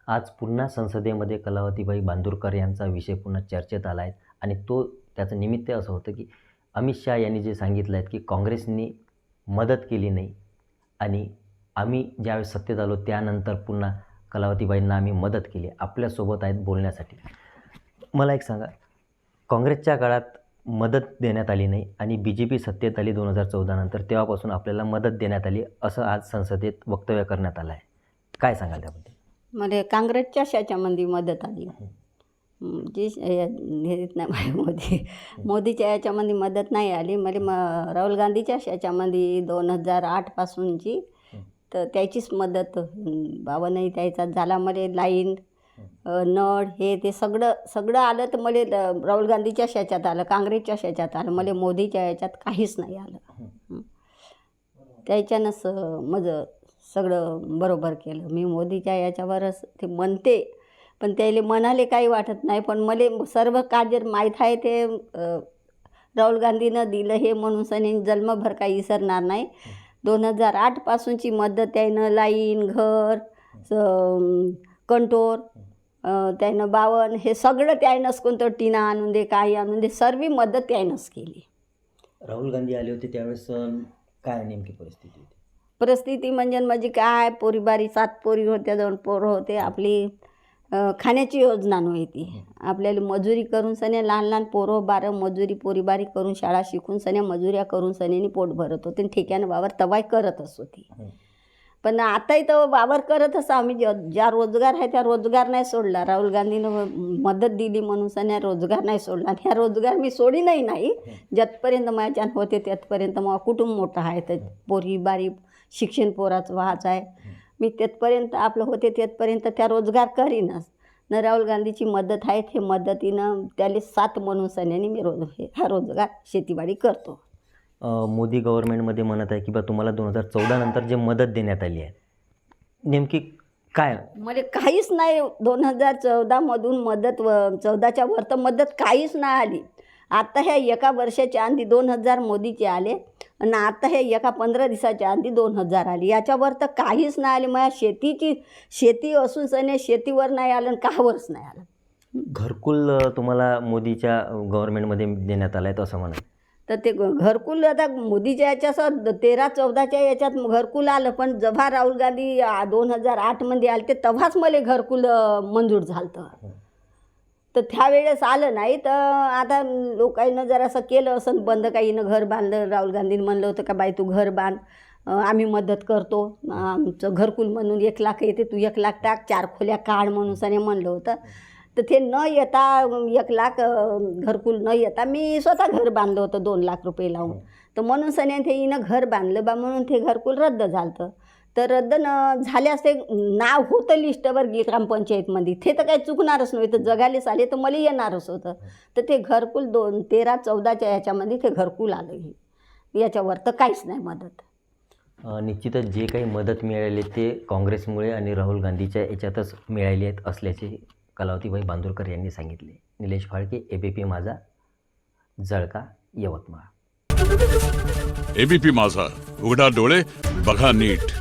आज पुन्हा संसदेमध्ये कलावतीबाई बांदुरकर यांचा विषय पुन्हा चर्चेत आला आहे आणि त्याचं निमित्त असं होतं की अमित शहा यांनी जे सांगितलं आहे की काँग्रेसनी मदत केली नाही आणि आम्ही ज्यावेळेस सत्तेत आलो त्यानंतर पुन्हा कलावतीबाईंना आम्ही मदत केली, आपल्यासोबत आहेत बोलण्यासाठी. मला एक सांगा, काँग्रेसच्या काळात मदत देण्यात आली नाही आणि BJP सत्तेत आली 2014 नंतर, तेव्हापासून आपल्याला मदत देण्यात आली असं आज संसदेत वक्तव्य करण्यात आलं आहे. काय सांगाल त्याबद्दल? मला काँग्रेसच्या याच्यामध्ये मदत आली जी हेच नाही मोदीच्या याच्यामध्ये मदत नाही आली. मला राहुल गांधीच्या याच्यामध्ये 2008 पासूनची तर त्याचीच मदत बाबांनाही त्याचा झाला. मला लाईन नळ हे ते सगळं आलं तर मला राहुल गांधीच्या याच्यात आलं, काँग्रेसच्या याच्यात आलं. मला मोदीच्या याच्यात काहीच नाही आलं. त्याच्यानंच माझं सगळं बरोबर केलं. मी मोदीच्या याच्यावरच ते म्हणते, पण त्याला म्हणाले काही वाटत नाही. पण मला सर्व कार्य माहीत आहे ते राहुल गांधीनं दिलं हे म्हणून सनी जन्मभर काही विसरणार नाही. 2008 पासूनची मदत त्यानं लाईन, घर, कंटोर, त्यानं बावन हे सगळं त्यानंच, कोणतं टीना आणून दे काही आणून दे, सर्व मदत त्यानंच केली. राहुल गांधी आले होते त्यावेळेस काय नेमकी परिस्थिती होती? परिस्थिती म्हणजे काय, पोरीबारी 7 पोरी होत्या, 2 पोरं होते. आपली खाण्याची योजना नव्हती. आपल्याला मजुरी करून सने लहान लहान पोरं 12 मजुरी पोरीबारी करून शाळा शिकून सने मजुऱ्या करून सनेनी पोट भरत होते. ठेक्यानं वावर तवाय करतच होती. पण आताही तर वावर करतच आम्ही. ज्या रोजगार आहे त्या रोजगार नाही सोडला. राहुल गांधीनं मदत दिली म्हणून सन्या रोजगार नाही सोडला. ह्या रोजगार मी सोडीनही नाही. ज्यातपर्यंत माझ्याच्यान होते त्यातपर्यंत मग कुटुंब मोठं आहे, तर पोरी बारी शिक्षण पोराचं व्हायचं आहे. मी तिथपर्यंत आपलं होते तिथपर्यंत त्या रोजगार करीनच न. राहुल गांधीची मदत आहे, ते मदतीनं त्याला 7 म्हणून सन्याने मी हा रोजगार शेतीवाडी करतो. मोदी गव्हर्नमेंटमध्ये म्हणत आहे की बा तुम्हाला 2014 नंतर जे मदत देण्यात आली आहे नेमकी काय? मला काहीच नाही 2014मधून मदत, 14च्या वर तर मदत काहीच नाही आली. आता ह्या एका वर्षाच्या आधी 2000 मोदीचे आले आणि आता हे एका 15 दिवसाच्या आधी 2000 आली. याच्यावर तर काहीच नाही आले. माझ्या शेती असून सने शेतीवर नाही आलं आणि कावरच नाही आलं. घरकुल तुम्हाला मोदीच्या गव्हर्नमेंटमध्ये देण्यात आलं आहे असं म्हणा. तर ते घरकुल आता मोदीच्या याच्यासह 13-14च्या याच्यात घरकुल आलं. पण जेव्हा राहुल गांधी 2008मध्ये आले ते तेव्हाच मला घरकुल मंजूर झालं. तर त्यावेळेस आलं नाही. तर आता लोकांनं जरासं केलं असं बंद, काहीनं घर बांधलं. राहुल गांधीनं म्हणलं होतं का बाई तू घर बांध, आम्ही मदत करतो, आमचं घरकुल म्हणून 1 लाख येते, तू 1 लाख टाक, 4 खोल्या काढ म्हणून सने म्हणलं होतं. तर ते न येता 1 लाख घरकुल न येता मी स्वतः घर बांधलं होतं 2 लाख रुपये लावून. तर म्हणून सने ते हिनं घर बांधलं बा म्हणून ते घरकुल रद्द झालं. तर रद्द झाल्यास ते नाव होतं लिस्टवर ग्रामपंचायतमध्ये, ते तर काही चुकणारच नव्हतं. तर जगालेच आले तर मला येणारच होतं. तर ते घरकुल 13-14च्या याच्यामध्ये ते घरकुल आलं. याच्यावर तर काहीच नाही मदत. निश्चितच जे काही मदत मिळाली ते काँग्रेसमुळे आणि राहुल गांधीच्या याच्यातच मिळाली आहेत असल्याचे कलावतीबाई बांदुरकर यांनी सांगितले. निलेश फाळके, ABP माझा, जळका, यवतमाळ. ABP माझा, उघडा डोळे बघा नीट.